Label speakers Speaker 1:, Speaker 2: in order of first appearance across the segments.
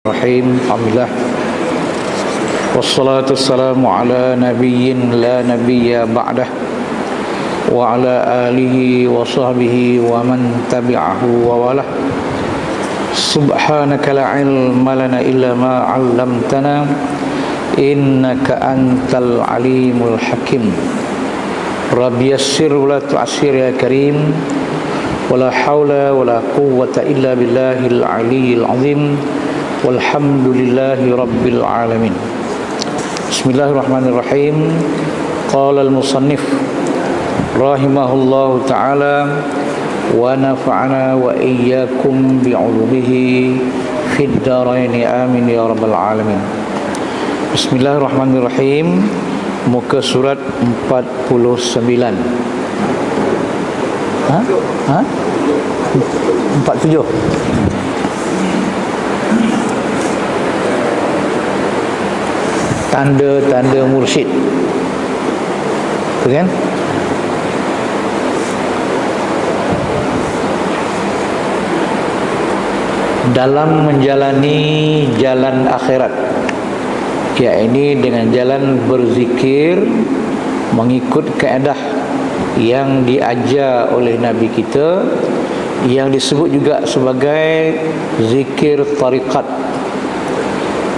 Speaker 1: Bismillahirrahmanirrahim. Alhamdulillah. Wassalatu wassalamu ala nabiyyin la nabiyya ba'dah wa ala alihi wa sahbihi wa man tabi'ahu wa walah. Subhanaka la ilma lana illa ma 'allamtana innaka antal alimul hakim. Rabbi yassir wa la tu'assir ya karim. Wala haula wala quwwata illa billahil aliyyil azim. Walhamdulillahi rabbil alamin. Bismillahirrahmanirrahim. Qala al-musannif rahimahullahu ta'ala wa nafa'ana wa iyyakum bi'ulumihi fid dharain amin ya rabbal alamin. Bismillahirrahmanirrahim. Muka surat 49. 47. Tanda-tanda mursyid. Betul kan? Dalam menjalani jalan akhirat, yakni dengan jalan berzikir mengikut kaedah yang diajar oleh Nabi kita, yang disebut juga sebagai zikir tariqat.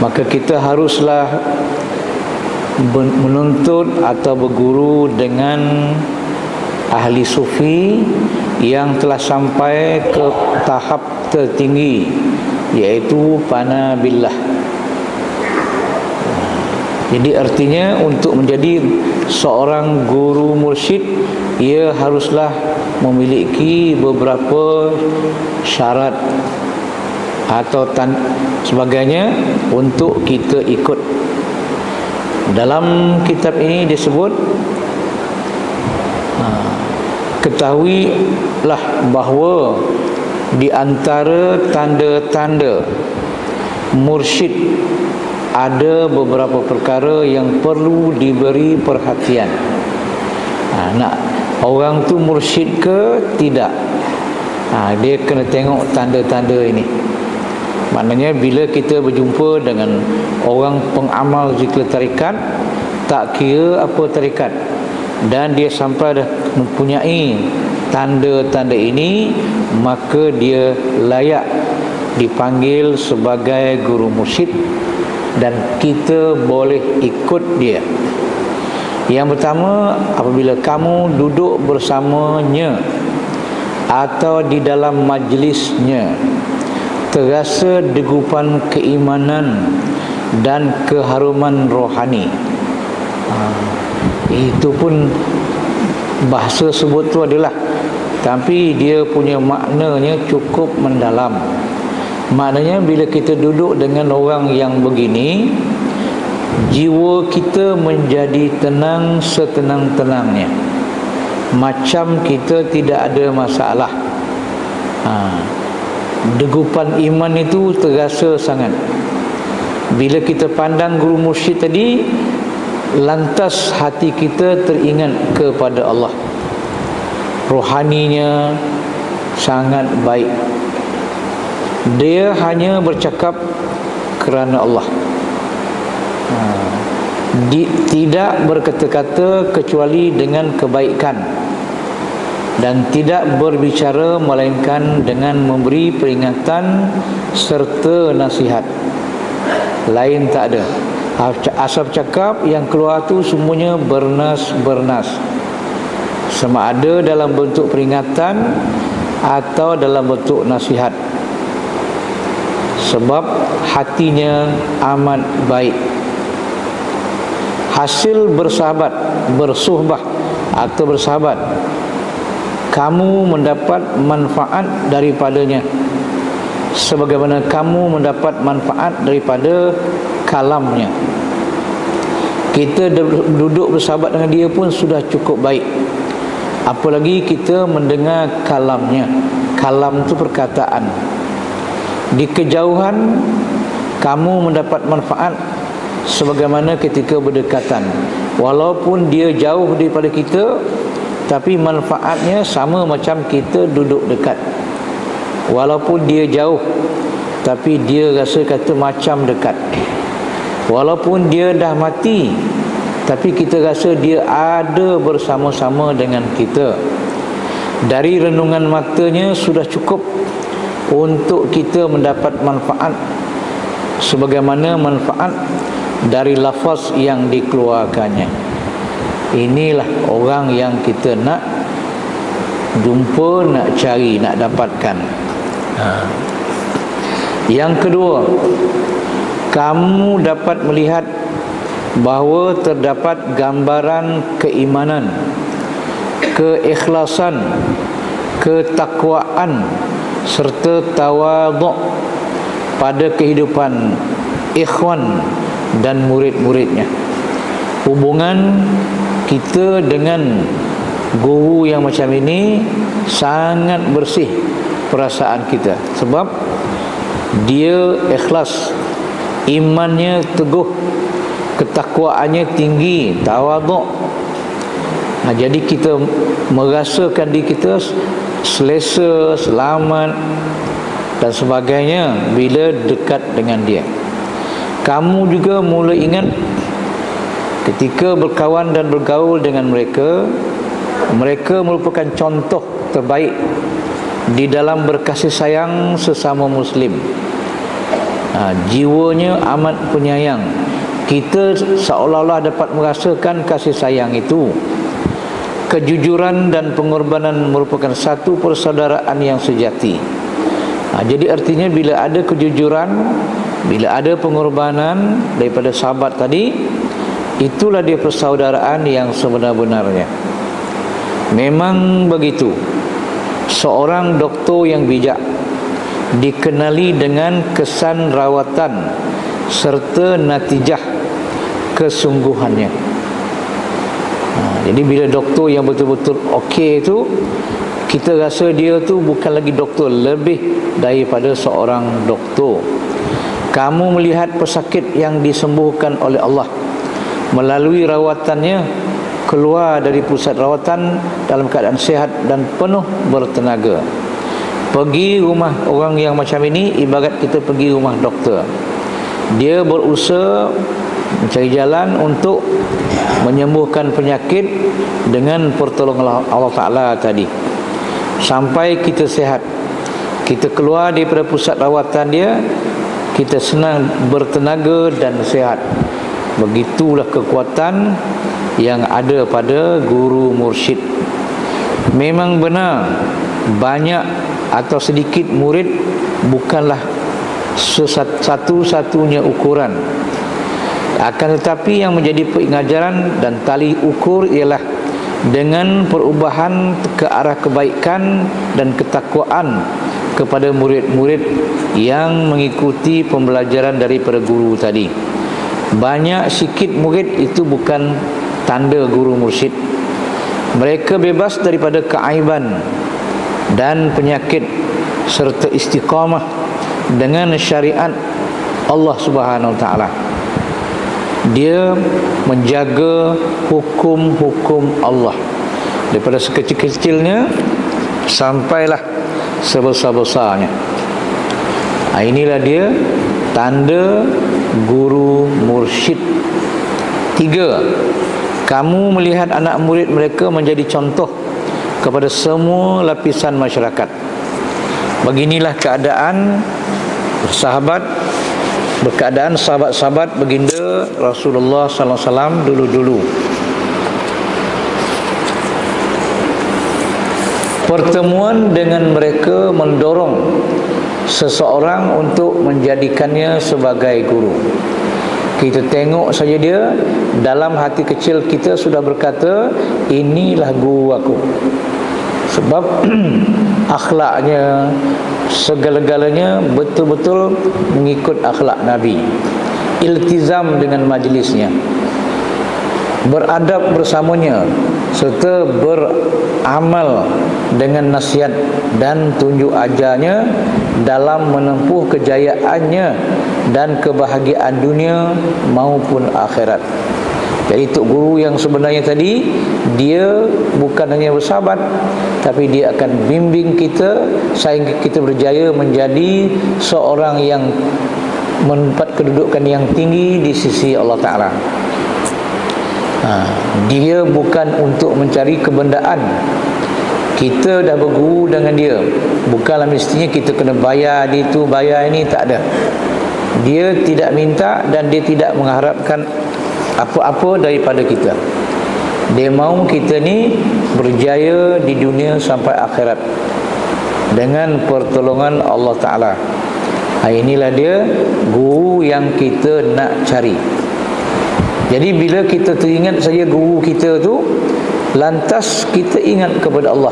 Speaker 1: Maka kita haruslah menuntut atau berguru dengan ahli sufi yang telah sampai ke tahap tertinggi, iaitu fana billah. Jadi artinya untuk menjadi seorang guru mursyid, ia haruslah memiliki beberapa syarat atau sebagainya untuk kita ikut. Dalam kitab ini disebut, ketahuilah bahawa di antara tanda-tanda mursyid ada beberapa perkara yang perlu diberi perhatian. Nak orang tu mursyid ke tidak, dia kena tengok tanda-tanda ini. Maknanya bila kita berjumpa dengan orang pengamal zikir tarikat, tak kira apa tarikat, dan dia sampai dah mempunyai tanda-tanda ini, maka dia layak dipanggil sebagai guru mursyid dan kita boleh ikut dia. Yang pertama, apabila kamu duduk bersamanya atau di dalam majlisnya, terasa degupan keimanan dan keharuman rohani. Itu pun bahasa sebut tu adalah, tapi dia punya maknanya cukup mendalam. Maknanya bila kita duduk dengan orang yang begini, jiwa kita menjadi tenang setenang-tenangnya, macam kita tidak ada masalah. Degupan iman itu terasa sangat. Bila kita pandang guru mursyid tadi, lantas hati kita teringat kepada Allah. Rohaninya sangat baik. Dia hanya bercakap kerana Allah. Tidak berkata-kata kecuali dengan kebaikan, dan tidak berbicara melainkan dengan memberi peringatan serta nasihat. Lain tak ada. Asal cakap yang keluar tu semuanya bernas-bernas, sama ada dalam bentuk peringatan atau dalam bentuk nasihat, sebab hatinya amat baik. Hasil bersahabat, bersuhbah atau bersahabat, kamu mendapat manfaat daripadanya, sebagaimana kamu mendapat manfaat daripada kalamnya. Kita duduk bersahabat dengan dia pun sudah cukup baik, apalagi kita mendengar kalamnya. Kalam itu perkataan. Di kejauhan kamu mendapat manfaat sebagaimana ketika berdekatan. Walaupun dia jauh daripada kita, tapi manfaatnya sama macam kita duduk dekat. Walaupun dia jauh, tapi dia rasa kata macam dekat. Walaupun dia dah mati, tapi kita rasa dia ada bersama-sama dengan kita. Dari renungan matanya sudah cukup untuk kita mendapat manfaat sebagaimana manfaat dari lafaz yang dikeluarkannya. Inilah orang yang kita nak jumpa, nak cari, nak dapatkan. Yang kedua, kamu dapat melihat bahawa terdapat gambaran keimanan, keikhlasan, ketakwaan serta tawaduk pada kehidupan ikhwan dan murid-muridnya. Hubungan kita dengan guru yang macam ini sangat bersih perasaan kita, sebab dia ikhlas, imannya teguh, ketakwaannya tinggi, tawaduk. Jadi kita merasakan diri kita selesa, selamat dan sebagainya bila dekat dengan dia. Kamu juga mula ingat ketika berkawan dan bergaul dengan mereka, mereka merupakan contoh terbaik di dalam berkasih sayang sesama Muslim. Jiwanya amat penyayang. Kita seolah-olah dapat merasakan kasih sayang itu. Kejujuran dan pengorbanan merupakan satu persaudaraan yang sejati. Jadi artinya bila ada kejujuran, bila ada pengorbanan daripada sahabat tadi, itulah dia persaudaraan yang sebenar-benarnya. Memang begitu. Seorang doktor yang bijak dikenali dengan kesan rawatan serta natijah kesungguhannya. Jadi bila doktor yang betul-betul okey itu, kita rasa dia tu bukan lagi doktor, lebih daripada seorang doktor. Kamu melihat pesakit yang disembuhkan oleh Allah melalui rawatannya keluar dari pusat rawatan dalam keadaan sihat dan penuh bertenaga. Pergi rumah orang yang macam ini ibarat kita pergi rumah doktor. Dia berusaha mencari jalan untuk menyembuhkan penyakit dengan pertolongan Allah Ta'ala tadi, sampai kita sihat. Kita keluar daripada pusat rawatan dia, kita senang bertenaga dan sihat. Begitulah kekuatan yang ada pada guru mursyid. Memang benar, banyak atau sedikit murid bukanlah satu-satunya ukuran. Akan tetapi yang menjadi pengajaran dan tali ukur ialah dengan perubahan ke arah kebaikan dan ketakwaan kepada murid-murid yang mengikuti pembelajaran daripada guru tadi. Banyak sikit murid itu bukan tanda guru mursyid. Mereka bebas daripada keaiban dan penyakit serta istiqamah dengan syariat Allah Subhanahu Wa Taala. Dia menjaga hukum-hukum Allah daripada sekecil-kecilnya sampailah sebesar-besarnya. Inilah dia tanda guru mursyid. 3. Kamu melihat anak murid mereka menjadi contoh kepada semua lapisan masyarakat. Beginilah keadaan sahabat-sahabat baginda Rasulullah sallallahu alaihi wasallam dulu-dulu. Pertemuan dengan mereka mendorong seseorang untuk menjadikannya sebagai guru. Kita tengok saja dia, dalam hati kecil kita sudah berkata, inilah guru aku. Sebab akhlaknya, segala-galanya betul-betul mengikut akhlak Nabi. Iltizam dengan majlisnya, beradab bersamanya, serta beramal dengan nasihat dan tunjuk ajarnya dalam menempuh kejayaannya dan kebahagiaan dunia maupun akhirat. Jadi tok guru yang sebenarnya tadi, dia bukan hanya bersahabat, tapi dia akan bimbing kita sehingga kita berjaya menjadi seorang yang mendapat kedudukan yang tinggi di sisi Allah Ta'ala. Dia bukan untuk mencari kebendaan. Kita dah berguru dengan dia, bukanlah mestinya kita kena bayar dia tu, bayar ini, tak ada. Dia tidak minta dan dia tidak mengharapkan apa-apa daripada kita. Dia mahu kita ni berjaya di dunia sampai akhirat dengan pertolongan Allah Ta'ala. Inilah dia guru yang kita nak cari. Jadi bila kita teringat saja guru kita tu, lantas kita ingat kepada Allah.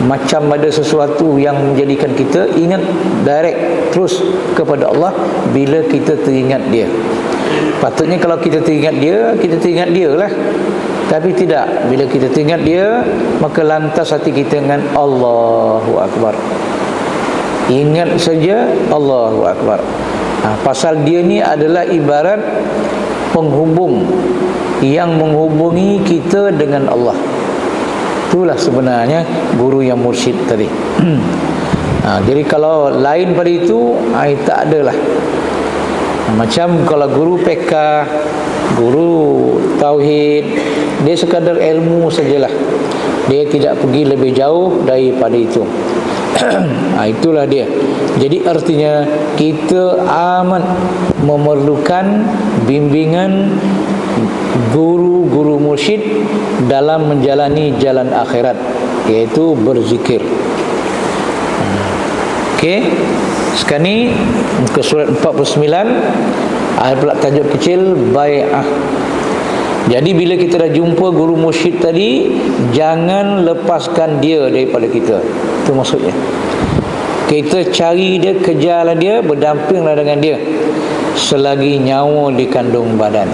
Speaker 1: Macam ada sesuatu yang menjadikan kita ingat direct terus kepada Allah bila kita teringat dia. Patutnya kalau kita teringat dia lah. Tapi tidak, bila kita teringat dia, maka lantas hati kita dengan Allahu Akbar. Ingat saja Allahu Akbar. Pasal dia ni adalah ibarat penghubung yang menghubungi kita dengan Allah. Itulah sebenarnya guru yang mursyid tadi. Jadi kalau lain pada itu, tak adalah. Macam kalau guru PK, guru tauhid, dia sekadar ilmu sajalah. Dia tidak pergi lebih jauh daripada itu. Itulah dia. Jadi artinya kita amat memerlukan bimbingan guru-guru mursyid dalam menjalani jalan akhirat, iaitu berzikir. Okey. Sekarang ni muka surat 49, ada pula tajuk kecil bai'ah. Jadi bila kita dah jumpa guru mursyid tadi, jangan lepaskan dia daripada kita. Itu maksudnya. Kita cari dia, kejarlah dia, berdampinglah dengan dia selagi nyawa di kandung badan.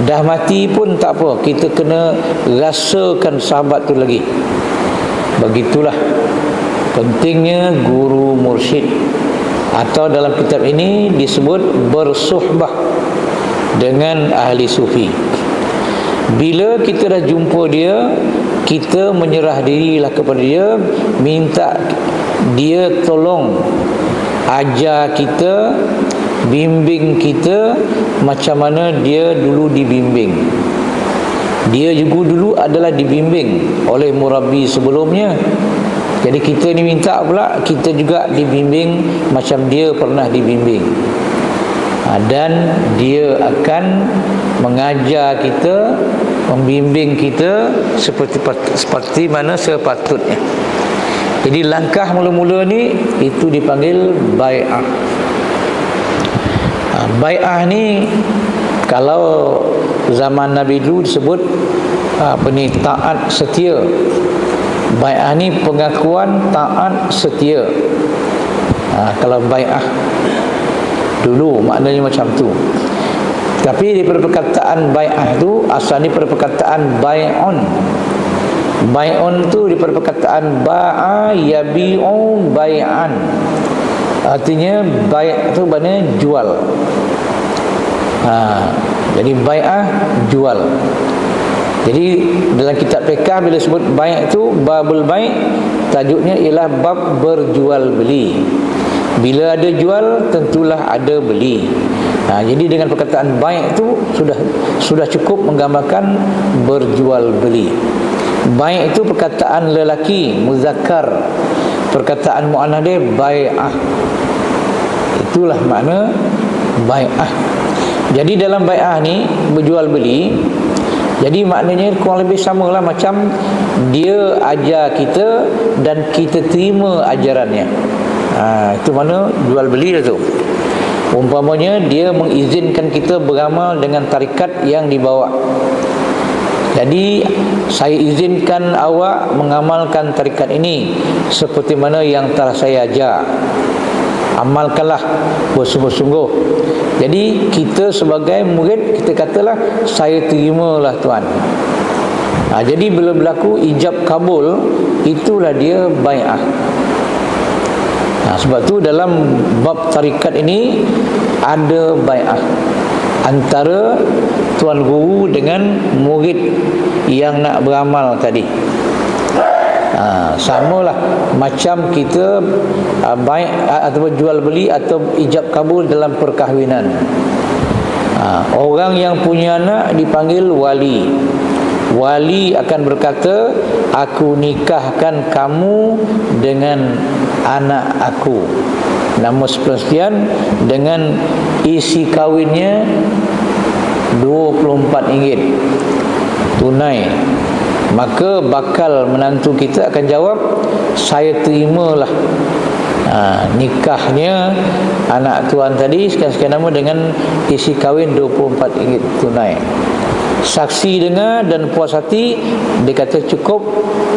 Speaker 1: Dah mati pun tak apa, kita kena rasakan sahabat tu lagi. Begitulah pentingnya guru mursyid, atau dalam kitab ini disebut bersuhbah dengan ahli sufi. Bila kita dah jumpa dia, kita menyerah dirilah kepada dia, minta dia tolong ajar kita, bimbing kita macam mana dia dulu dibimbing. Dia juga dulu adalah dibimbing oleh murabbi sebelumnya. Jadi kita ni minta pula kita juga dibimbing macam dia pernah dibimbing. Dan dia akan mengajar kita, membimbing kita seperti mana sepatutnya. Jadi langkah mula-mula ni itu dipanggil bai'ah. Bai'ah ni kalau zaman Nabi dulu disebut taat setia. Bai'ah ni pengakuan taat setia. Kalau bai'ah dulu maknanya macam tu. Tapi daripada perkataan bai'ah tu asalnya daripada perkataan bai'un. Bai'un tu daripada perkataan ba'a yabi'u bai'an. Artinya bai' tu maknanya jual. Jadi bai'ah jual. Jadi dalam kitab fiqh bila sebut bai' tu babul bai', tajuknya ialah bab berjual beli. Bila ada jual, tentulah ada beli. Jadi dengan perkataan bai' tu sudah cukup menggambarkan berjual beli. Bai' itu perkataan lelaki muzakkar, perkataan muannas dia bai'ah. Itulah makna bai'ah. Jadi dalam bai'ah ni berjual beli. Jadi maknanya kurang lebih samalah macam dia ajar kita dan kita terima ajarannya. Itu mana jual beli tu. Umpamanya dia mengizinkan kita beramal dengan tarikat yang dibawa. Jadi saya izinkan awak mengamalkan tarikat ini seperti mana yang telah saya ajar. Amalkanlah bersungguh-sungguh. Jadi kita sebagai murid, kita katalah saya terimalah tuan. Jadi bila berlaku ijab kabul, itulah dia bai'ah. Sebab tu dalam bab tarikat ini ada bai'ah. antara tuan guru dengan murid yang nak beramal tadi. Samalah macam kita baik ataupun jual beli atau ijab kabul dalam perkahwinan. Orang yang punya anak dipanggil wali. Wali akan berkata, aku nikahkan kamu dengan anak aku, nama sekian dengan isi kahwinnya RM24 tunai. Maka bakal menantu kita akan jawab, saya terimalah nikahnya anak tuan tadi sekian-sekian nama dengan isi kahwin RM24 tunai. Saksi dengar dan puas hati, dia kata cukup,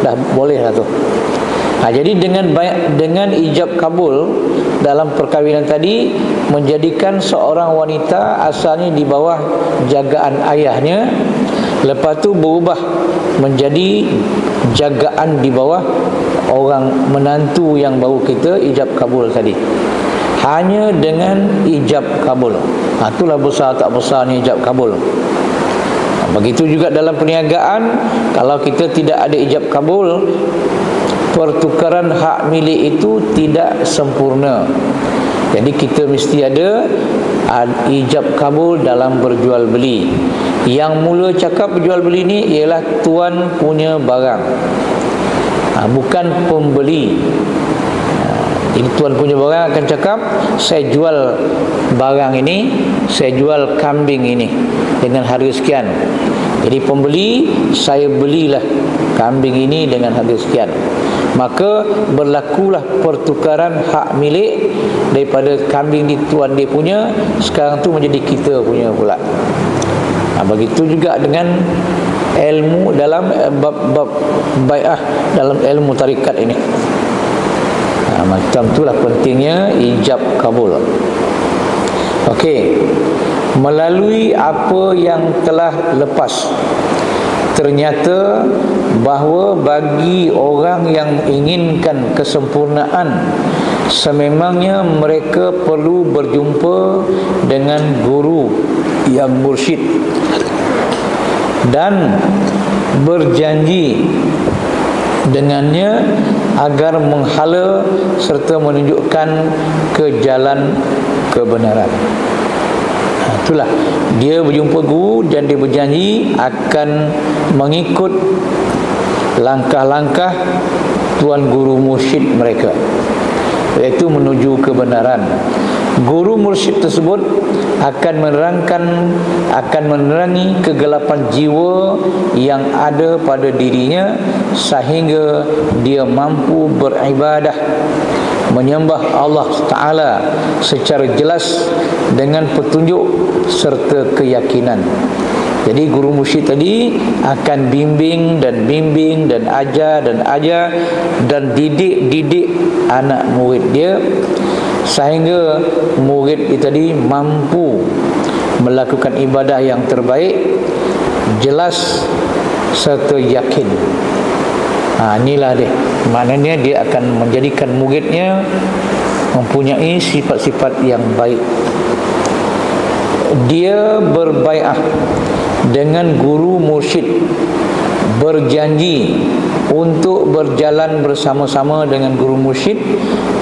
Speaker 1: dah boleh lah tu. Jadi dengan ijab kabul dalam perkahwinan tadi, menjadikan seorang wanita asalnya di bawah jagaan ayahnya, lepas tu berubah menjadi jagaan di bawah orang menantu yang baru kita ijab kabul tadi, hanya dengan ijab kabul. Itulah besar tak besarnya ijab kabul. Begitu juga dalam perniagaan, kalau kita tidak ada ijab kabul, pertukaran hak milik itu tidak sempurna. Jadi kita mesti ada ijab kabul dalam berjual beli. Yang mula cakap berjual beli ni ialah tuan punya barang, bukan pembeli. Jadi tuan punya barang akan cakap, saya jual barang ini, saya jual kambing ini dengan harga sekian. Jadi pembeli, saya belilah kambing ini dengan harga sekian. Maka berlakulah pertukaran hak milik, daripada kambing di tuan dia punya, sekarang tu menjadi kita punya pula. Begitu juga dengan ilmu dalam bab bai'ah dalam ilmu tarikat ini. Macam itulah pentingnya ijab kabul. Okey, melalui apa yang telah lepas, ternyata bahawa bagi orang yang inginkan kesempurnaan, sememangnya mereka perlu berjumpa dengan guru yang mursyid dan berjanji dengannya agar menghala serta menunjukkan ke jalan kebenaran. Itulah, dia berjumpa guru dan dia berjanji akan mengikut langkah-langkah tuan guru mursyid mereka, iaitu menuju kebenaran. Guru mursyid tersebut akan menerangi kegelapan jiwa yang ada pada dirinya, sehingga dia mampu beribadah, menyembah Allah Ta'ala secara jelas dengan petunjuk serta keyakinan. Jadi guru mursyid tadi akan bimbing dan ajar dan didik anak murid dia, sehingga murid itu tadi mampu melakukan ibadah yang terbaik, jelas serta yakin. Inilah dia, maknanya dia akan menjadikan muridnya mempunyai sifat-sifat yang baik. Dia berbai'ah dengan guru mursyid, berjanji untuk berjalan bersama-sama dengan guru mursyid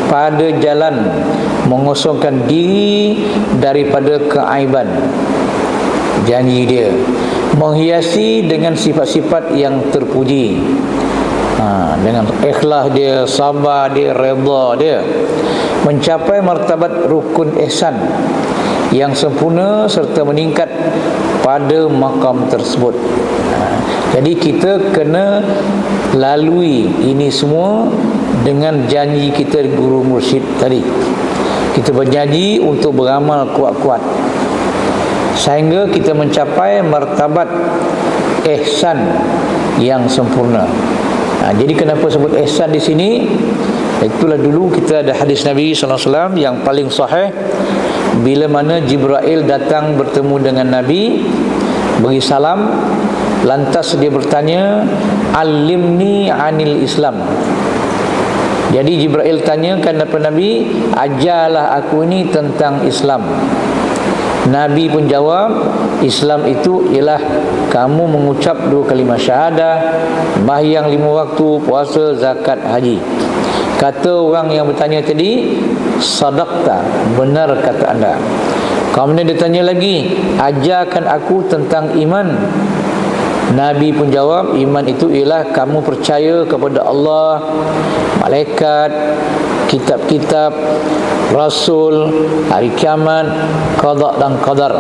Speaker 1: pada jalan mengosongkan diri daripada keaiban. Janji dia menghiasi dengan sifat-sifat yang terpuji, dengan ikhlas dia, sabar dia, redha dia, mencapai martabat rukun ihsan yang sempurna serta meningkat pada makam tersebut. Jadi kita kena lalui ini semua dengan janji kita guru mursyid tadi. Kita berjanji untuk beramal kuat-kuat sehingga kita mencapai martabat ihsan yang sempurna. Jadi kenapa sebut ihsan di sini? Itulah dulu kita ada hadis Nabi SAW yang paling sahih, bila mana Jibril datang bertemu dengan Nabi, beri salam, lantas dia bertanya, alimni anil Islam. Jadi Jibril tanyakan kepada Nabi, ajarlah aku ini tentang Islam. Nabi pun jawab, Islam itu ialah kamu mengucap 2 kalimah syahadah, sembahyang 5 waktu, puasa, zakat, haji. Kata orang yang bertanya tadi, sadaqta, benar kata anda. Kemudian dia tanya lagi, ajarkan aku tentang iman. Nabi pun jawab, iman itu ialah kamu percaya kepada Allah, malaikat, kitab-kitab, rasul, hari kiamat, qada dan qadar.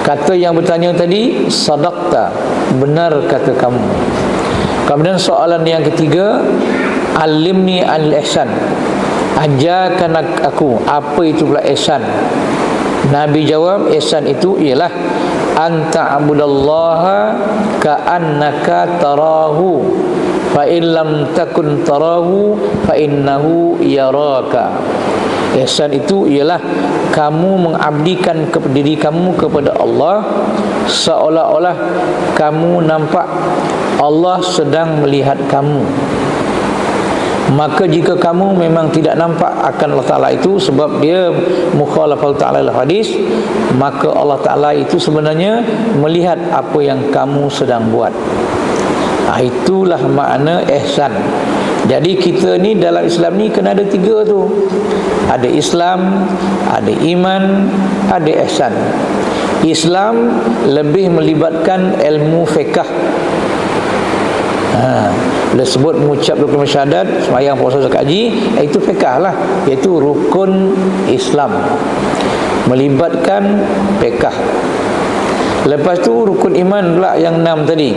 Speaker 1: Kata yang bertanya tadi, sadaqta, benar kata kamu. Kemudian soalan yang ketiga, alimni al-ihsan, ajarkan aku apa itu pula ihsan. Nabi jawab, ihsan itu ialah anta abudallaha ka'annaka tarahu fa in lam takun tarahu fa innahu yaraka. Ihsan itu ialah kamu mengabdikan diri kamu kepada Allah seolah-olah kamu nampak Allah sedang melihat kamu. Maka jika kamu memang tidak nampak akan Allah Ta'ala itu, sebab dia mukhalafah ta'ala hadis, maka Allah Ta'ala itu sebenarnya melihat apa yang kamu sedang buat. Itulah makna ihsan. Jadi kita ni dalam Islam ni kena ada 3 tu. Ada Islam, ada iman, ada ihsan. Islam lebih melibatkan ilmu fiqh. Bila sebut mengucap 2 kalimah syahadat, sembahyang, puasa, zakat, haji, itu fiqh lah, iaitu rukun Islam, melibatkan fiqh. Lepas tu rukun iman pula yang 6 tadi,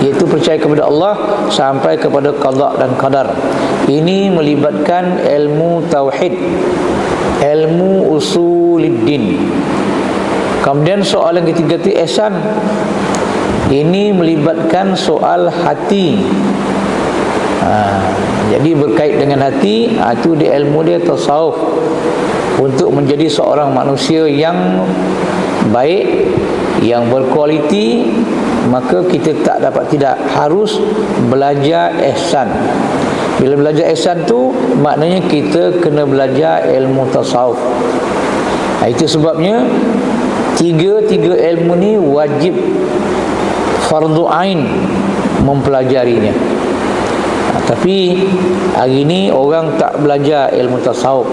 Speaker 1: iaitu percaya kepada Allah sampai kepada qada dan qadar. Ini melibatkan ilmu tauhid, ilmu usuluddin. Kemudian soalan ketiga tu ihsan. Ini melibatkan soal hati. Jadi berkait dengan hati, itu di ilmu dia tasawuf. Untuk menjadi seorang manusia yang baik, yang berkualiti, maka kita tak dapat tidak harus belajar ihsan. Bila belajar ihsan tu maknanya kita kena belajar ilmu tasawuf. Itu sebabnya tiga ilmu ni wajib, fardu ain mempelajarinya. Tapi hari ni orang tak belajar ilmu tasawuf.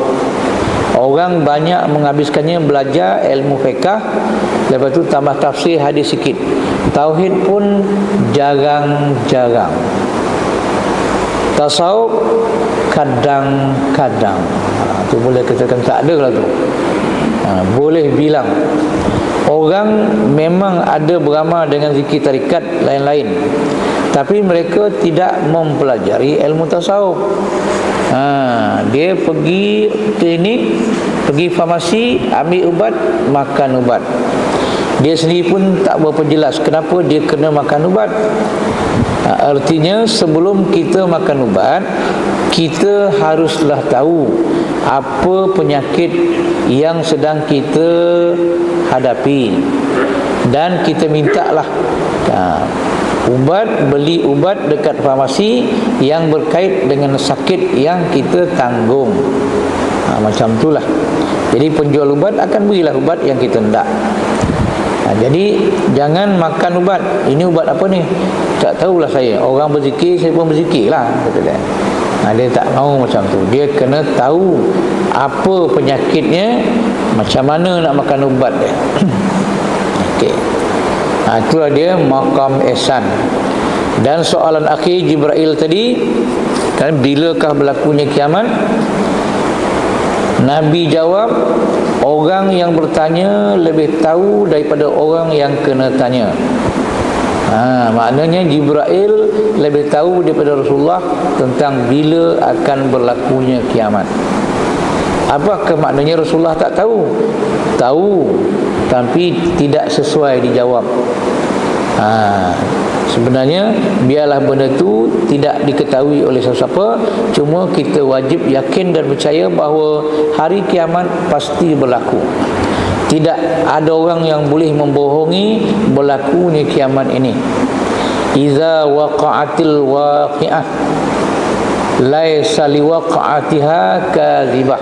Speaker 1: Orang banyak menghabiskannya belajar ilmu fiqh, lepas tu tambah tafsir hadis sikit. Tauhid pun jarang-jarang. Tasawuf kadang-kadang. Tu boleh katakan tak ada lah tu. Boleh bilang orang memang ada beramal dengan zikir tarikat lain-lain, tapi mereka tidak mempelajari ilmu tasawuf. Dia pergi klinik, pergi farmasi, ambil ubat, makan ubat. Dia sendiri pun tak berapa jelas kenapa dia kena makan ubat. Artinya sebelum kita makan ubat, kita haruslah tahu apa penyakit yang sedang kita hadapi, dan kita mintalah beli ubat dekat farmasi yang berkait dengan sakit yang kita tanggung. Macam itulah. Jadi penjual ubat akan berilah ubat yang kita hendak. Jadi jangan makan ubat. Ini ubat apa ni? Tak tahulah saya. Orang berzikir, saya pun berzikir lah, kata dia. Dia tak mahu macam tu. Dia kena tahu apa penyakitnya, macam mana nak makan ubat dia. Okey. Itulah dia maqam ihsan. Dan soalan akhir Jibril tadi, kan, bilakah berlakunya kiamat? Nabi jawab, orang yang bertanya lebih tahu daripada orang yang kena tanya. Maknanya Jibril lebih tahu daripada Rasulullah tentang bila akan berlakunya kiamat. Apakah maknanya Rasulullah tak tahu? Tahu, tapi tidak sesuai dijawab. Sebenarnya biarlah benda tu tidak diketahui oleh sesiapa, cuma kita wajib yakin dan percaya bahawa hari kiamat pasti berlaku. Tidak ada orang yang boleh membohongi berlakunya kiamat ini. Iza waqa'atil waqi'ah. laisa liwaqa'atiha kadzibah.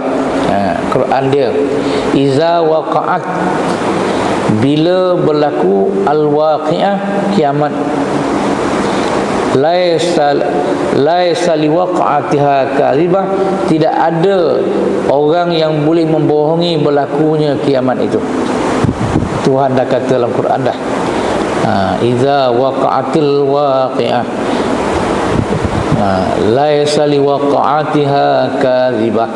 Speaker 1: Quran dia, iza waqa'at, bila berlaku al-waqi'ah, kiamat, laisa liwaqa'atiha kadzibah, tidak ada orang yang boleh membohongi berlakunya kiamat itu. Tuhan dah kata dalam Quran dah, iza waqa'atil waqi'ah, laisa liwaqa'atiha kadzibah.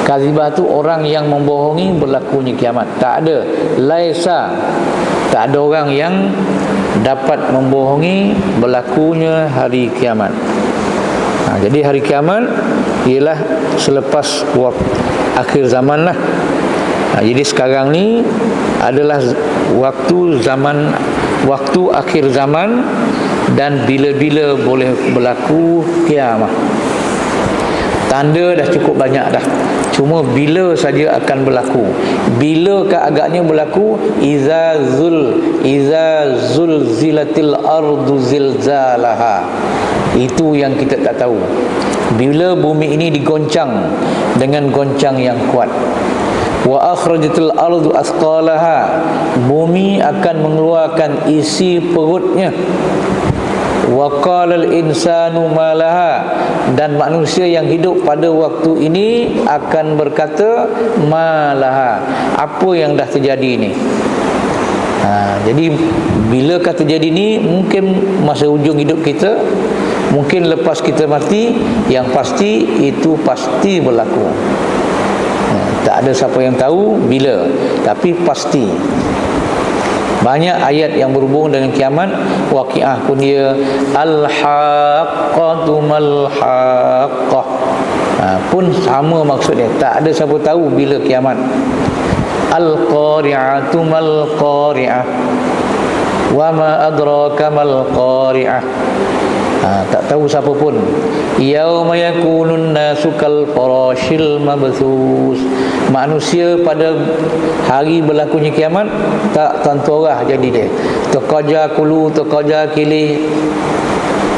Speaker 1: Kadzibah tu orang yang membohongi berlakunya kiamat. Tak ada, laisa, tak ada orang yang dapat membohongi berlakunya hari kiamat. Jadi hari kiamat ialah selepas akhir zaman lah. Jadi sekarang ni adalah waktu akhir zaman, dan bila-bila boleh berlaku kiamat. Tanda dah cukup banyak dah, cuma bila saja akan berlaku. Bilakah agaknya berlaku? Iza zulzilatil ardu zilzalaha. Itu yang kita tak tahu. Bila bumi ini digoncang dengan goncang yang kuat. Wa akhrajatil ardu asqalaha, bumi akan mengeluarkan isi perutnya. Wa qalal insanu ma laha, dan manusia yang hidup pada waktu ini akan berkata ma laha, apa yang dah terjadi ini. Jadi bilakah terjadi ni? Mungkin masa hujung hidup kita, mungkin lepas kita mati. Yang pasti itu pasti berlaku. Tak ada siapa yang tahu bila, tapi pasti. Banyak ayat yang berhubung dengan kiamat. Waqiah pun dia, al-haqqatu mal-haqqah, pun sama maksud dia. Tak ada siapa tahu bila kiamat. Al-qari'atu mal-qari'ah, wa ma adraka mal-qari'ah. Tak tahu siapa pun. Yauma yakunun nasu kal farashil mabthus, manusia pada hari berlakunya kiamat tak tentu arah jadi dia. Taqaja kulu taqaja kili,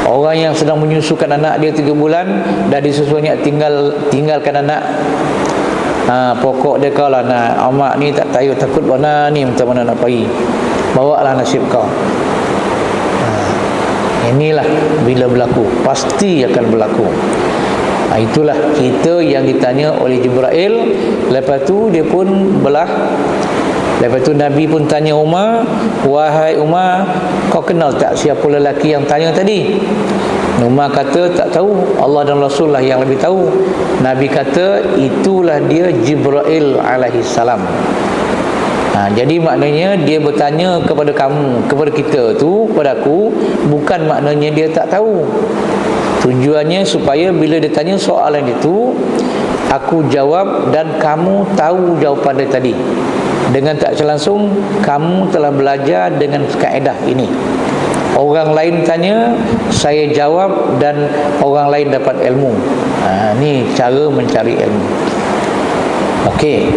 Speaker 1: orang yang sedang menyusukan anak dia 3 bulan, dah disusunya tinggalkan anak. Pokok dia kau lah nak amak ni, tak tahu takut mana ni macam mana nak pergi, bawalah nasib kau. Inilah bila berlaku, pasti akan berlaku. Itulah kita yang ditanya oleh Jibril. Lepas tu dia pun belah. Lepas tu Nabi pun tanya Umar, wahai Umar, kau kenal tak siapa lelaki yang tanya tadi? Umar kata tak tahu, Allah dan Rasul lah yang lebih tahu. Nabi kata itulah dia Jibril alaihissalam. Jadi maknanya dia bertanya kepada kamu, kepada kita tu, kepada aku, bukan maknanya dia tak tahu. Tujuannya supaya bila dia tanya soalan itu, aku jawab dan kamu tahu jawapan dia tadi. Dengan tak langsung kamu telah belajar dengan kaedah ini. Orang lain tanya, saya jawab dan orang lain dapat ilmu. Ni cara mencari ilmu. Okey.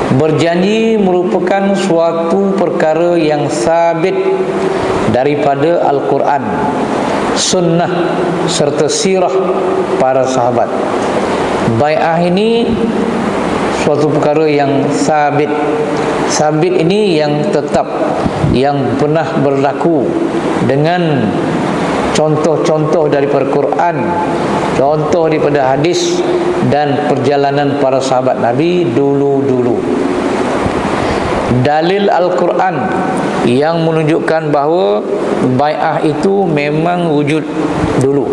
Speaker 1: Berjanji merupakan suatu perkara yang sabit daripada Al-Quran, sunnah serta sirah para sahabat. Bai'ah ini suatu perkara yang sabit. Sabit ini yang tetap, yang pernah berlaku dengan contoh-contoh daripada Quran, contoh daripada hadis dan perjalanan para sahabat Nabi dulu-dulu. Dalil Al-Quran yang menunjukkan bahawa bai'ah itu memang wujud dulu.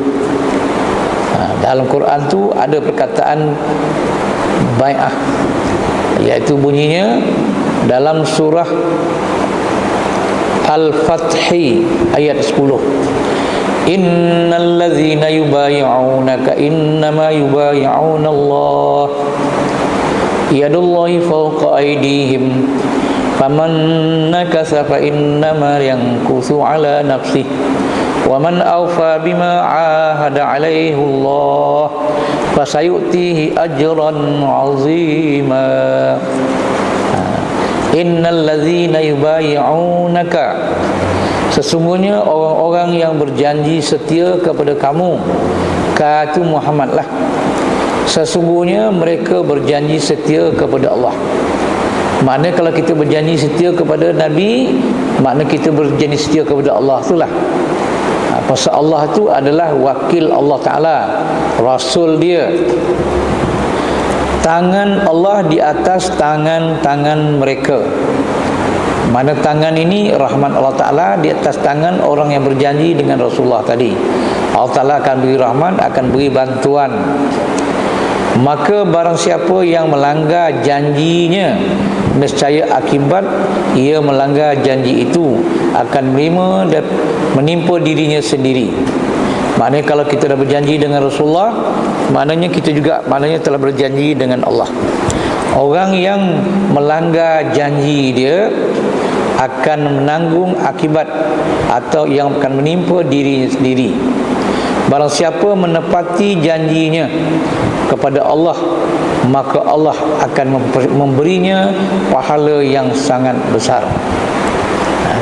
Speaker 1: Dalam Quran tu ada perkataan bai'ah, iaitu bunyinya dalam surah Al-Fathi ayat 10. Innal ladzina yubayyi'unaka innama yubayyi'una Allah yadullahi fawqa aydihim faman nakasa fa innama yankusu ala nafsihi wa man awfa bima ahada alaihi Allah fasayutihi ajran 'azima. Innal ladzina yubayyi'unaka, sesungguhnya orang-orang yang berjanji setia kepada kamu, Ka itu Muhammad lah. Sesungguhnya mereka berjanji setia kepada Allah. Makna kalau kita berjanji setia kepada Nabi, makna kita berjanji setia kepada Allah itulah. Pasal Allah tu adalah wakil Allah Ta'ala, Rasul dia. Tangan Allah di atas tangan-tangan mereka. Mana tangan ini rahmat Allah Ta'ala di atas tangan orang yang berjanji dengan Rasulullah tadi. Allah Ta'ala akan beri rahmat, akan beri bantuan. Maka barang siapa yang melanggar janjinya, nescaya akibat ia melanggar janji itu akan menerima dan menimpa dirinya sendiri. Maknanya kalau kita dah berjanji dengan Rasulullah, maknanya kita juga telah berjanji dengan Allah. Orang yang melanggar janji dia akan menanggung akibat atau yang akan menimpa dirinya sendiri. Barang siapa menepati janjinya kepada Allah, maka Allah akan memberinya pahala yang sangat besar.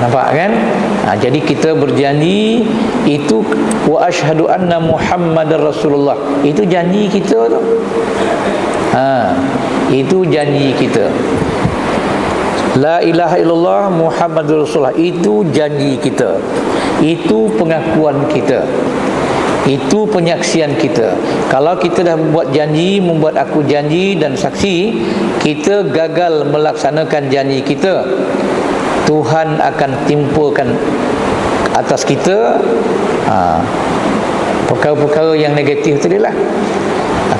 Speaker 1: Nampak kan? Jadi kita berjanji itu, wa asyhadu anna Muhammadar Rasulullah. Itu janji kita tu. Itu janji kita. La ilaha illallah Muhammadur Rasulullah. Itu janji kita. Itu pengakuan kita. Itu penyaksian kita. Kalau kita dah buat janji, membuat aku janji dan saksi, kita gagal melaksanakan janji kita, Tuhan akan timpakan atas kita perkara-perkara yang negatif tadi lah.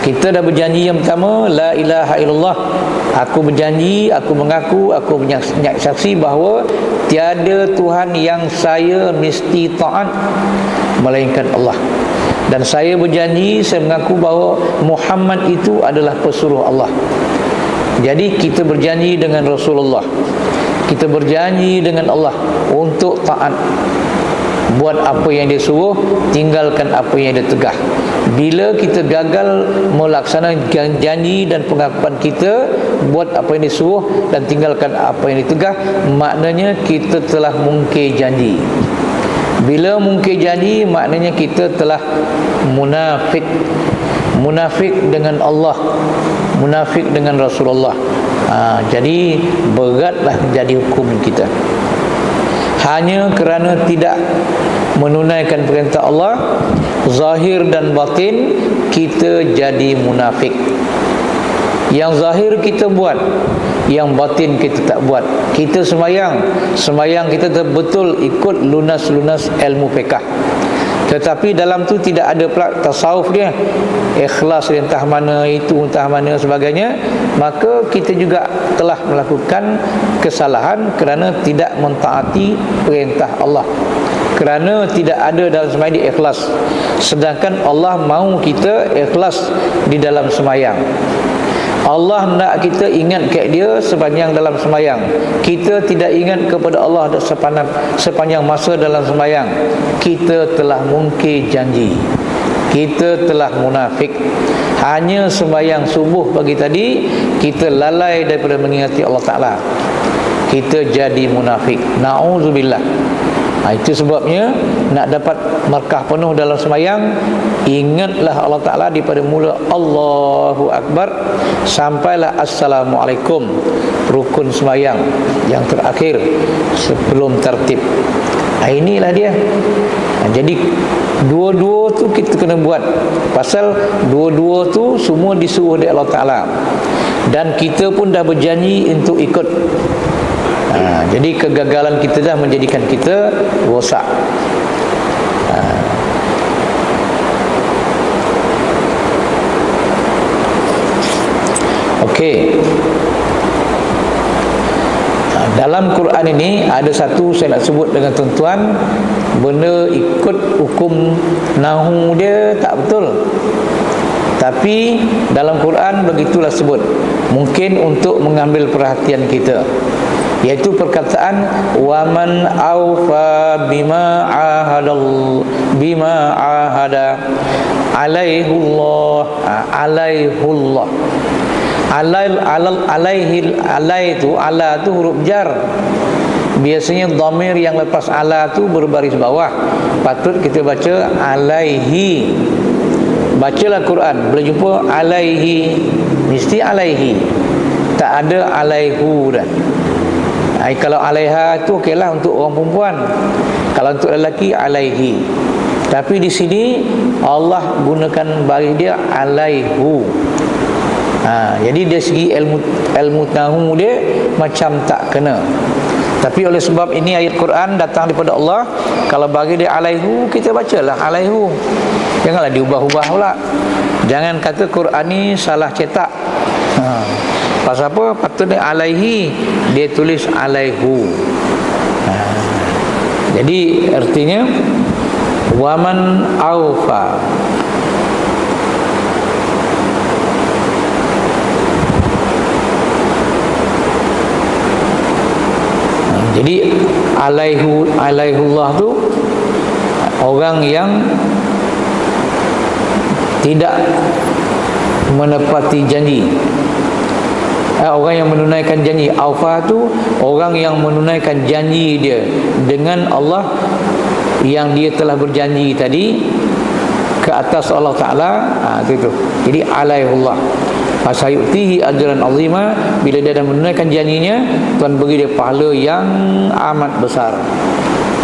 Speaker 1: Kita dah berjanji yang pertama, la ilaha illallah. Aku berjanji, aku mengaku, aku menyaksi bahawa tiada Tuhan yang saya mesti taat melainkan Allah. Dan saya berjanji, saya mengaku bahawa Muhammad itu adalah pesuruh Allah. Jadi kita berjanji dengan Rasulullah, kita berjanji dengan Allah untuk taat, buat apa yang dia suruh, tinggalkan apa yang dia tegah. Bila kita gagal melaksanakan janji dan pengakuan kita, buat apa yang dia suruh dan tinggalkan apa yang dia tegah, maknanya kita telah mungkir janji. Bila mungkir janji, maknanya kita telah munafik. Munafik dengan Allah, munafik dengan Rasulullah. Jadi beratlah jadi hukum kita. Hanya kerana tidak menunaikan perintah Allah, zahir dan batin, kita jadi munafik. Yang zahir kita buat, yang batin kita tak buat. Kita sembahyang kita betul ikut lunas-lunas ilmu fiqh, tetapi dalam tu tidak ada pula tasawuf dia, ikhlas entah mana itu, entah mana sebagainya. Maka kita juga telah melakukan kesalahan kerana tidak mentaati perintah Allah, kerana tidak ada dalam sembahyang ikhlas. Sedangkan Allah mahu kita ikhlas di dalam sembahyang. Allah nak kita ingat kat dia sepanjang dalam sembahyang. Kita tidak ingat kepada Allah sepanjang masa dalam sembahyang. Kita telah mungkir janji, kita telah munafik. Hanya sembahyang subuh pagi tadi kita lalai daripada mengingati Allah Ta'ala, kita jadi munafik. Na'udzubillah. Itu sebabnya nak dapat markah penuh dalam sembahyang, ingatlah Allah Ta'ala daripada mula Allahu Akbar sampailah Assalamualaikum, rukun sembahyang yang terakhir sebelum tertib. Inilah dia. Jadi dua-dua tu kita kena buat, pasal dua-dua tu semua disuruh oleh Allah Ta'ala, dan kita pun dah berjanji untuk ikut. Jadi kegagalan kita dah menjadikan kita rosak. Okey. Dalam Quran ini ada satu saya nak sebut dengan tuan-tuan, benda ikut hukum nahu dia tak betul, tapi dalam Quran begitulah sebut. Mungkin untuk mengambil perhatian kita, iaitu perkataan waman aufa bima ahada alaihullah. Alaihullah, alai itu, ala tu huruf jar. Biasanya dhamir yang lepas ala tu berbaris bawah, patut kita baca alaihi. bacalah Quran, boleh jumpa alaihi, mesti alaihi, tak ada alaihu dah. Kalau alaiha tu okeylah untuk orang perempuan, kalau untuk lelaki alaihi. Tapi di sini Allah gunakan bagi dia alaihu. Jadi dari segi ilmu tahu dia macam tak kena. Tapi oleh sebab ini ayat Quran datang daripada Allah, kalau bagi dia alaihu, kita bacalah alaihu. Janganlah diubah-ubah pula. Jangan kata Quran ni salah cetak. Pasal apa? Patutnya alaihi, dia tulis alaihu. Jadi artinya waman aufa. Jadi alaihullah tu orang yang tidak menepati janji. Orang yang menunaikan janji. Aufa tu orang yang menunaikan janji dia dengan Allah yang dia telah berjanji tadi ke atas Allah Ta'ala. Itu. Jadi alaihullah. Fasayutihi ajran azima, bila dia dah menunaikan janjinya, Tuhan beri dia pahala yang amat besar.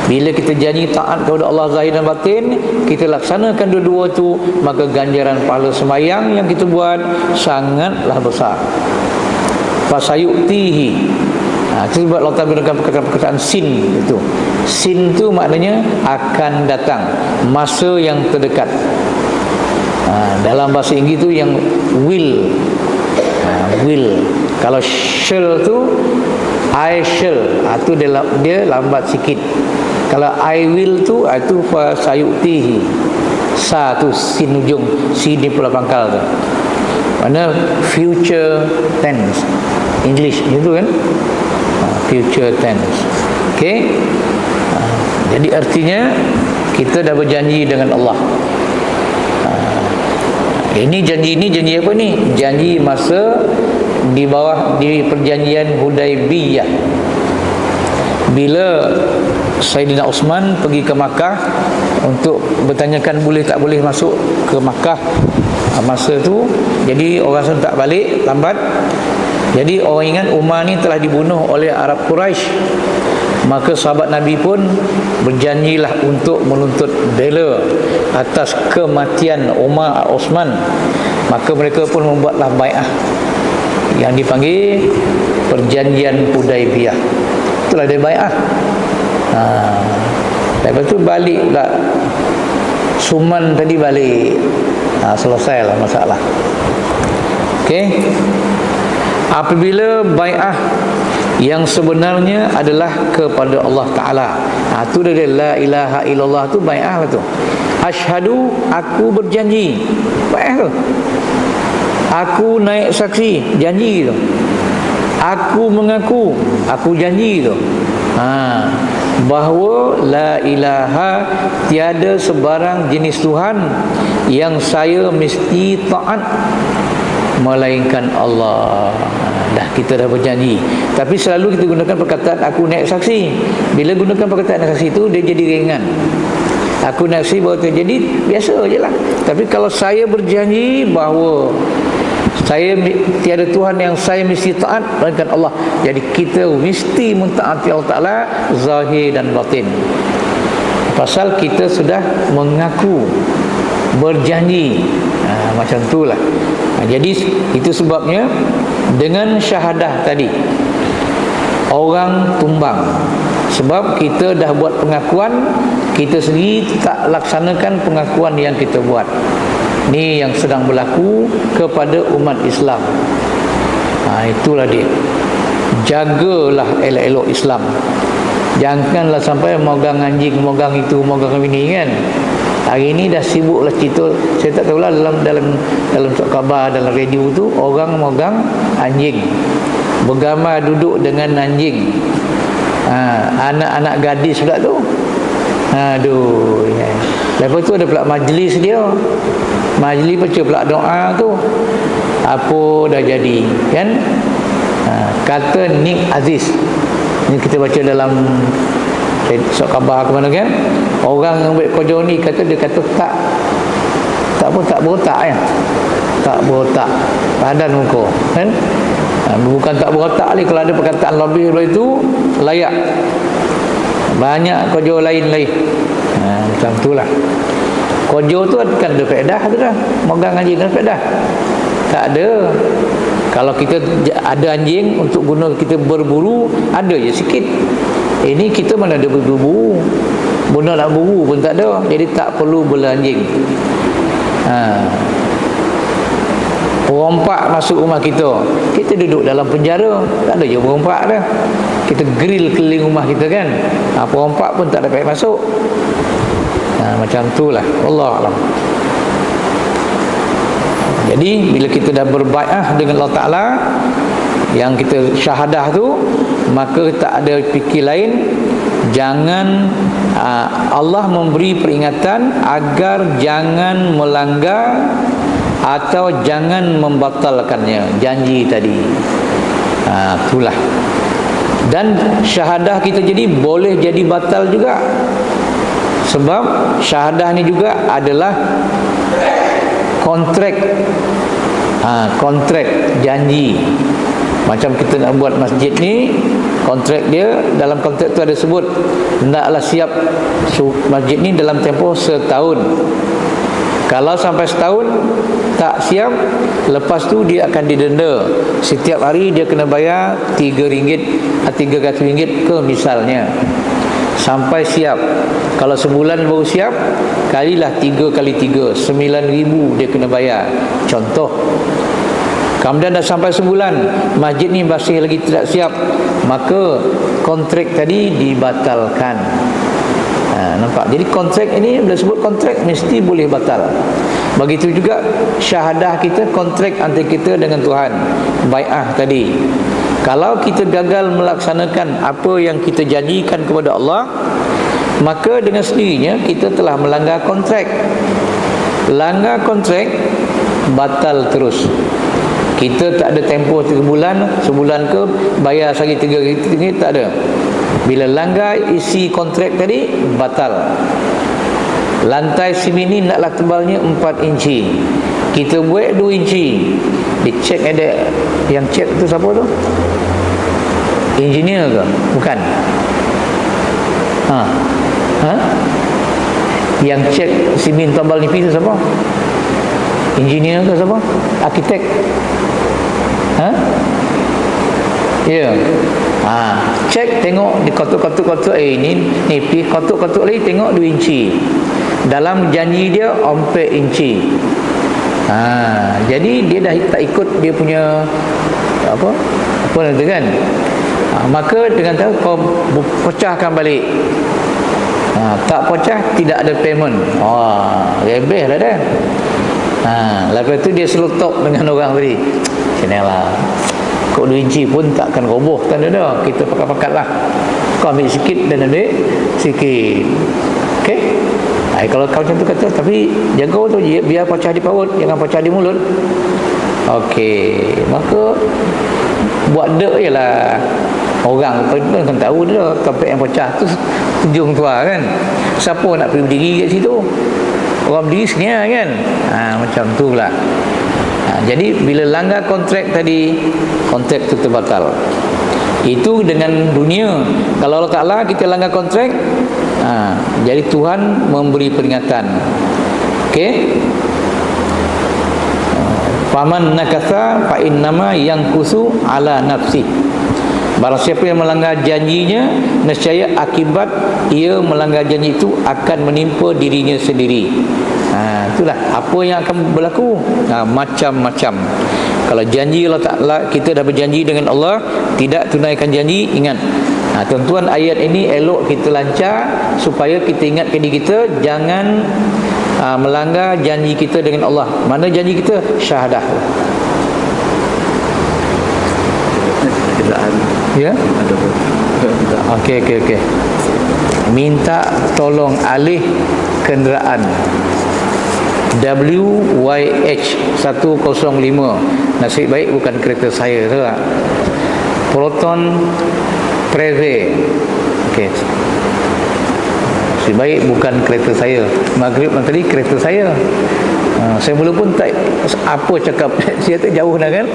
Speaker 1: Bila kita janji taat kepada Allah zahir dan batin, kita laksanakan dua-dua tu, maka ganjaran pahala sembahyang yang kita buat sangatlah besar. Fasayutihi. Itu sebab Allah Ta'ala gunakan perkataan sin itu. Sin tu maknanya akan datang, masa yang terdekat. Dalam bahasa Inggeris tu yang will. Will. Kalau shall tu I shall, tu dia lambat sikit. Kalau I will tu itu fasayutihi. Sa tu sin ujung, sin di pula pangkal tu. Mana future tense English itu kan, future tense. Okey. Jadi artinya kita dah berjanji dengan Allah. Ini janji apa ni? Janji masa di bawah di perjanjian Hudaibiyah. Bila Sayyidina Uthman pergi ke Makkah untuk bertanyakan boleh tak boleh masuk ke Makkah masa tu, jadi orang Islam tak balik, lambat. Jadi orang ingat Umar ni telah dibunuh oleh Arab Quraisy. Maka sahabat Nabi pun berjanjilah untuk menuntut bela atas kematian Umar Uthman. Maka mereka pun membuatlah bai'ah yang dipanggil perjanjian Hudaibiyah. Itulah dia bai'ah. Lepas tu baliklah Suman tadi balik. Selesailah masalah. Okey. Apabila bai'ah yang sebenarnya adalah kepada Allah Ta'ala, itu dia la ilaha illallah tu bai'ah lah tu. Asyhadu, aku berjanji, bai'ah tu. Aku naik saksi, janji tu. Aku mengaku, aku janji tu. Bahawa la ilaha, tiada sebarang jenis Tuhan yang saya mesti taat melainkan Allah. Dah, kita dah berjanji. Tapi selalu kita gunakan perkataan aku naik saksi. Bila gunakan perkataan naik saksi tu, dia jadi ringan. Aku naik saksi bahawa jadi biasa je lah. Tapi kalau saya berjanji bahawa saya tiada Tuhan yang saya mesti taat melainkan Allah, jadi kita mesti mentaati Allah Ta'ala zahir dan batin. Pasal kita sudah mengaku, berjanji. Macam itulah. Jadi itu sebabnya dengan syahadah tadi orang tumbang. Sebab kita dah buat pengakuan, kita sendiri tak laksanakan pengakuan yang kita buat. Ini yang sedang berlaku kepada umat Islam. Itulah dia. Jagalah elok-elok Islam. Janganlah sampai mogang anjing, mogang itu, mogang ini kan. Hari ini dah sibuklah cerita. Saya tak tahulah dalam khabar, dalam radio tu orang mogang anjing, bergambar duduk dengan anjing. Anak-anak gadis pula tu. Aduh ya. Lepas tu ada pula majlis dia. Majlis baca pula doa tu. Apa dah jadi kan? Kata Nik Aziz. Ini kita baca dalam sok khabar ke mana kan, orang yang buat kerja ni kata, dia kata tak berotak ya. Tak berotak, padan muka kan. Bukan tak berotak ni, kalau ada perkataan lebih daripada itu layak. Banyak kojo lain-lain. Macam itulah. Kojo tu kan ada faedah tu dah. Megang anjing kan faedah. Tak ada. Kalau kita ada anjing untuk guna kita berburu, ada je sikit. Ini kita mana ada berburu. Benda nak buru pun tak ada. Jadi tak perlu bela anjing. Perompak masuk rumah kita, kita duduk dalam penjara, tak ada je perompak dah. Kita grill keliling rumah kita kan. Perompak pun tak dapat masuk. Macam itulah. Allah alam. Jadi bila kita dah berbai'ah dengan Allah Ta'ala, yang kita syahadah tu, maka tak ada fikir lain. Jangan Allah memberi peringatan agar jangan melanggar atau jangan membatalkannya, janji tadi. Itulah. Dan syahadah kita jadi boleh jadi batal juga. Sebab syahadah ni juga adalah kontrak. Kontrak, janji. Macam kita nak buat masjid ni, kontrak dia, dalam kontrak tu ada sebut hendaklah siap masjid ni dalam tempoh setahun. Kalau sampai setahun tak siap, lepas tu dia akan didenda. Setiap hari dia kena bayar RM3, RM300 ke misalnya, sampai siap. Kalau sebulan baru siap, kalilah 3 kali 3, 9,000 dia kena bayar. Contoh. Kemudian dah sampai sebulan, masjid ni masih lagi tidak siap, maka kontrak tadi dibatalkan. Nampak? Jadi kontrak ini, bila sebut kontrak, mesti boleh batal. Begitu juga syahadah kita, kontrak antara kita dengan Tuhan, bai'ah tadi. Kalau kita gagal melaksanakan apa yang kita janjikan kepada Allah, maka dengan sendirinya kita telah melanggar kontrak. Langgar kontrak, batal terus. Kita tak ada tempoh 3 bulan, sebulan ke bayar sehari 3 ringgit, tak ada. Bila langgar isi kontrak tadi, batal. Lantai simen ni naklah tebalnya 4 inci, kita buat 2 inci. Dicek ada, yang cek tu siapa tu? Engineer ke? Bukan. Yang cek simen tebal nipis tu siapa? Engineer ke siapa? Arkitek? Ya. Cek, tengok di kotak-kotak ini nipis, kotak-kotak lagi tengok 2 inci. Dalam janji dia 4 inci. Jadi dia dah tak ikut dia punya apa nanti kan. Maka dengan tahu kau pecahkan balik. Tak pecah, tidak ada payment. Rebeh lah dah. Lepas tu dia selutok dengan orang tadi. Sinilah. Kok 2 inci pun takkan roboh, tak ada dah. Kita pakat-pakat lah. Kau ambil sikit dan ambil sikit. Okey? Kalau kau macam tu kata, tapi jaga tu biar pecah di perut, jangan pecah di mulut. Okey. Maka buat dek je lah. Orang pun kan tahu dah topik yang pecah tu ujung tua kan. Siapa nak pergi berdiri kat situ? Orang berdiri senyap kan. Macam tu pula. Jadi bila langgar kontrak tadi, kontrak itu terbatal. Itu dengan dunia. Kalau Allah Ta'ala kita langgar kontrak, jadi Tuhan memberi peringatan. Okey. Faman nakatha fa innama yankusu ala nafsi. Barang siapa yang melanggar janjinya, nescaya akibat ia melanggar janji itu akan menimpa dirinya sendiri. Itulah apa yang akan berlaku. Macam-macam. Kalau janji Allah Ta'ala, kita dah berjanji dengan Allah, tidak tunaikan janji, ingat. Tuan-tuan, ayat ini elok kita lancar supaya kita ingatkan diri kita jangan melanggar janji kita dengan Allah. Mana janji kita? Syahadah. Ya? Okey. Minta tolong alih kenderaan WYH 105. Nasib baik bukan kereta saya tu lah. Proton Preve. Okey. sebaik bukan kereta saya. Maghrib tadi kereta saya. Saya mula pun tak apa cakap. Saya tu jauh dah kan.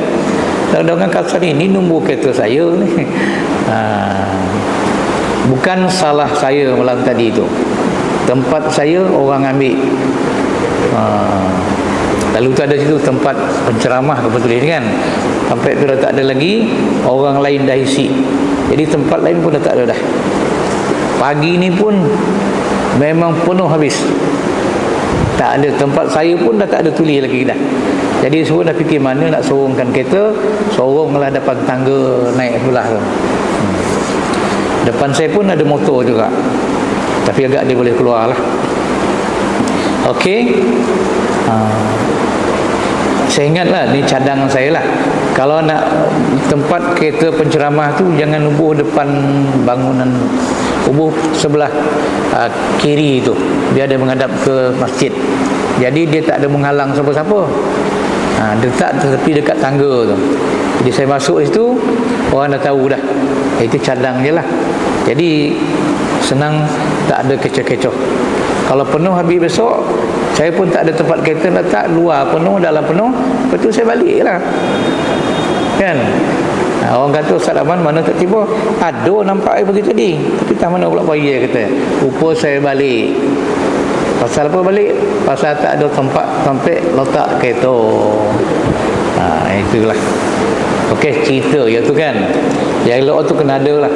Speaker 1: Dengan kasar ini nombor kereta saya ni. Bukan salah saya malam tadi tu. Tempat saya orang ambil. Lalu tu ada situ tempat penceramah apa tulis kan. Sampai tu dah tak ada lagi, orang lain dah isi. Jadi tempat lain pun dah tak ada dah. Pagi ni pun memang penuh habis. Tak ada, tempat saya pun dah tak ada tuli lagi dah. Jadi semua dah fikir mana nak sorongkan kereta, soronglah depan tangga naik sebelah tu. Depan saya pun ada motor juga, tapi agak dia boleh keluar lah. Okey. Saya ingatlah ni cadangan saya lah. Kalau nak tempat kereta penceramah tu jangan nubuh depan bangunan, nubuh sebelah kiri tu, biar dia menghadap ke masjid. Jadi dia tak ada menghalang siapa-siapa. Dia letak tepi dekat tangga tu. Jadi saya masuk situ, orang dah tahu dah. Itu cadang je lah. Jadi senang, tak ada kecoh-kecoh. Kalau penuh habis besok, saya pun tak ada tempat kereta letak, luar penuh, dalam penuh, lepas tu saya balik lah kan. Orang kata Ustaz Aman mana tak tiba, ada nampak air pergi tadi, tapi tak mana pula pergi dia kata. Rupa saya balik. Pasal apa balik? Pasal tak ada tempat sampai letak kereta. Itulah. Okey, cerita ya tu kan. Yang elok tu kena ada lah.